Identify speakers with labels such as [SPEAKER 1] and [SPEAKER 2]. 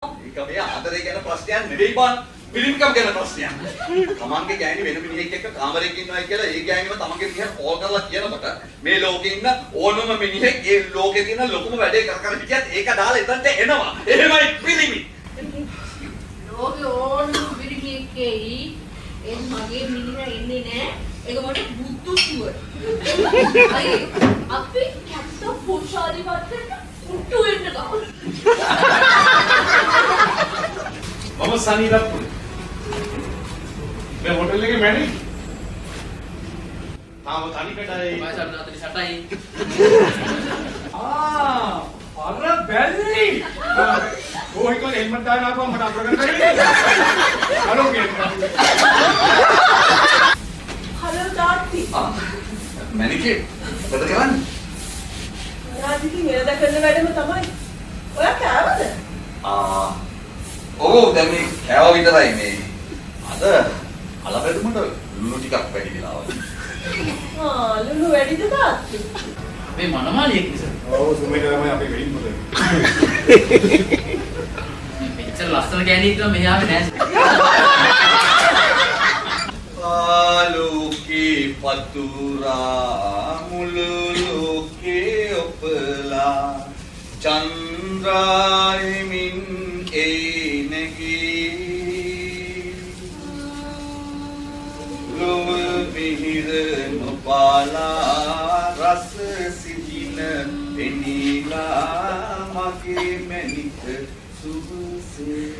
[SPEAKER 1] ඒක මේ ආදරේ ගැන ප්‍රශ්නයක් නෙවෙයි බං. පිළිමිකම් ගැන ප්‍රශ්නයක්. තමන්ගේ ගෑණි වෙන මිනිහෙක් එක්ක කාමරයක ඉන්නවා කියලා ඒ ගෑණිව තමන්ගේ දිහා කෝල් කරලා කියනකොට මේ ලෝකේ ඉන්න ඕනම මිනිහෙක් ඒ ලෝකේ තියෙන ලොකුම වැඩේ කර හිටියත් ඒක දාලා එතනට එනවා. එහෙමයි පිළිමි.
[SPEAKER 2] ලෝකේ ඕනම පිළිමියෙක් එයි. ඒ මගේ මිනිහා එන්නේ නැහැ. ඒක මට බුද්ධ සුවර්. අපි කැත්ත පොෂාරි වත්තට උට්ටු වෙන්න ගමු.
[SPEAKER 3] මම සනීරත්න. මේ හොටල් එකේ මැනේජර්. තාම තනි කඩයි.
[SPEAKER 4] මාසාර නාතලි සටයි.
[SPEAKER 3] අර බැල්ලි. කොහේ කොහෙන් හෙල්මට් දාගෙන ආපුවම මට අපරගන්න බැහැ. හලෝ කියනවා.
[SPEAKER 5] හලෝ තාත්ති.
[SPEAKER 1] මැනිකේ මොකද කරන්නේ?
[SPEAKER 5] රාජිකින් එළද කරන වැඩම තමයි. ඔයා කෑවද?
[SPEAKER 1] ඔව් දැන් මේ කෑව විතරයි මේ. අද අලබැදුමට ලුණු ටිකක් වැඩි වෙලා වගේ.
[SPEAKER 5] ලුණු වැඩිද තාත්ති?
[SPEAKER 4] මේ මනමාලියෙක් නිසා.
[SPEAKER 3] ඔව් සුමිත තමයි අපේ වෙඩින් මොකද?
[SPEAKER 4] මේ මෙච්චර ලස්සන ගෑණියෙක් නම් මෙහි ආවේ නෑ.
[SPEAKER 1] ආලෝකේ පතුරා මුළු ලෝකේ ඔපලා චන්ද්‍රායමින් එනගී ලොව මිහිර නොපාලා රස සිහින පෙනීලා මගේ මැනික සුබසේ